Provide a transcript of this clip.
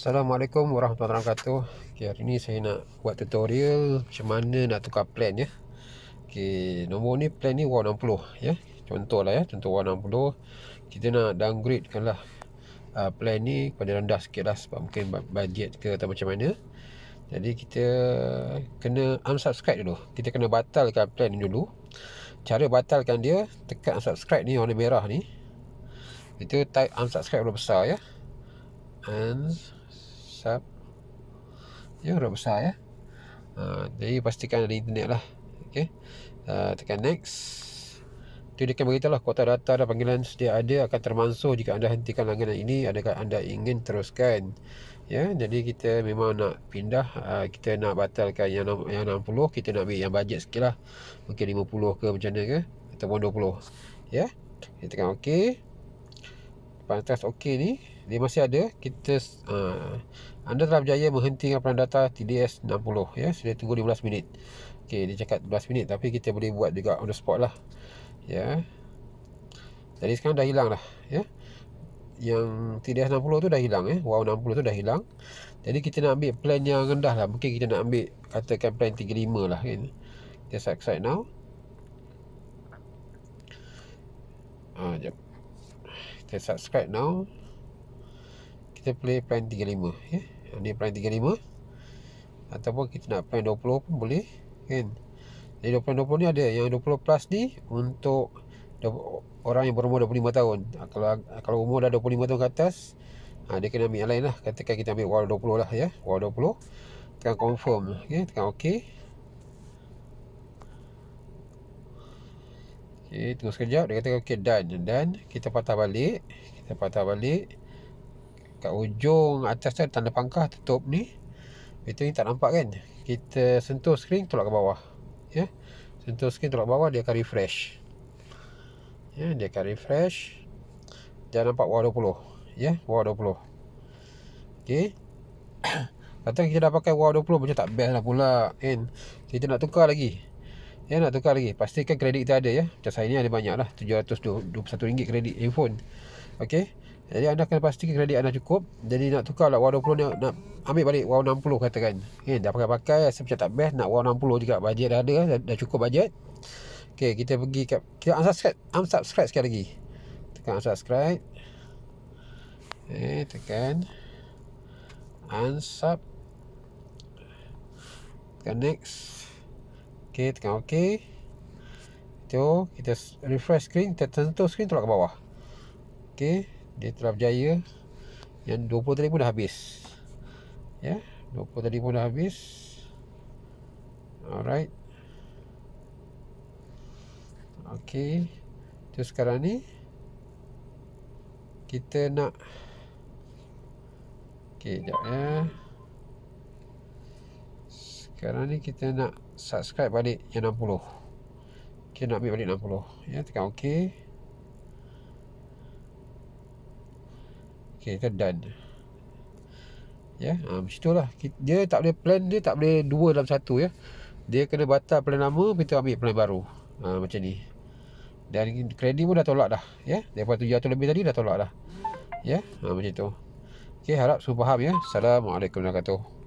Assalamualaikum warahmatullahi wabarakatuh. Okay, hari ni saya nak buat tutorial macam mana nak tukar plan ya. Okay, nombor ni plan ni wow 60 ya. Contoh lah ya, contoh wow 60. Kita nak downgrade kan lah plan ni pada rendah sikit lah, sebab mungkin budget ke atau macam mana. Jadi kita kena unsubscribe dulu. Kita kena batalkan plan ni dulu. Cara batalkan dia, tekan unsubscribe ni warna merah ni. Itu type unsubscribe warna besar ya. Unsub ya, warna besar ya. Jadi pastikan ada internet lah. Okay, tekan next. Itu dia akan beritahu lah kuota data dan panggilan sedia ada akan termansuh jika anda hentikan langganan ini. Adakah anda ingin teruskan ya. Jadi kita memang nak pindah, kita nak batalkan yang 60. Kita nak ambil yang bajet sikit lah, mungkin 50 ke macam mana ke, ataupun 20 ya. Kita tekan OK. Pantas OK ni dia masih ada. Kita anda telah berjaya menghentikan peran data TDS 60 ya. Sudah tunggu 15 minit. Okey, dia cakap 15 minit, tapi kita boleh buat juga on the spot lah ya. Jadi sekarang dah hilang lah ya. Yang TDS 60 tu dah hilang ya. Wow 60 tu dah hilang. Jadi kita nak ambil plan yang rendah lah. Mungkin kita nak ambil, katakan plan 35 lah kan. Kita subscribe now. Sekejap. Kita subscribe now. Kita play plan 35 ya. Ini plan 35. Ataupun kita nak plan 20 pun boleh kan. Jadi 20 ni ada yang 20 plus ni untuk orang yang berumur 25 tahun. Kalau umur dah 25 tahun ke atas, dia kena ambil yang lain lah. Katakan kita ambil wow 20 lah ya. Wow 20. Tekan confirm okay. Tekan OK. Okay, tunggu sekejap. Dia kata OK, done. Dan kita patah balik. Kita patah balik. Kat ujung atas tu tanda pangkah tutup ni. Itu ni tak nampak kan. Kita sentuh skrin, tolak ke bawah ya. Sentuh skrin, tolak bawah, dia akan refresh ya. Dia akan refresh. Jangan nampak wow 20 ya. Wow 20. Okay. Kata kita dah pakai wow 20 macam tak best lah pula kan. Kita nak tukar lagi ya. Nak tukar lagi, pastikan kredit kita ada ya. Macam saya ni ada banyak lah, RM721 kredit handphone. Okay. Jadi anda kena pastikan kredit anda cukup. Jadi nak tukar lah wow 20 ni, nak ambil balik wow 60 katakan dah pakai-pakai, rasa macam tak best, nak wow 60 juga, bajet dah ada, dah cukup bajet. Okay, kita pergi kita unsubscribe sekali lagi. Tekan unsubscribe. Tekan unsub. Tekan next. Okay, tekan OK. Itu kita refresh screen, kita sentuh screen, tolak ke bawah. Okay, dia telah berjaya. Yang 20 tadi pun dah habis ya. 20 tadi pun dah habis. Alright. Okay. Terus sekarang ni kita nak, okay, sekejap ya. Sekarang ni kita nak subscribe balik yang 60. Okay, nak ambil balik 60 ya. Tekan OK. Okay, kita done ya. Macam itulah. Dia tak boleh plan, dia tak boleh dua dalam satu ya. Dia kena batal plan lama, kita ambil plan baru. Macam ni. Dan kredit pun dah tolak dah ya. Daripada 700 lebih tadi dah tolak dah ya. Macam tu. Okay, harap semua faham ya. Assalamualaikum warahmatullahi wabarakatuh.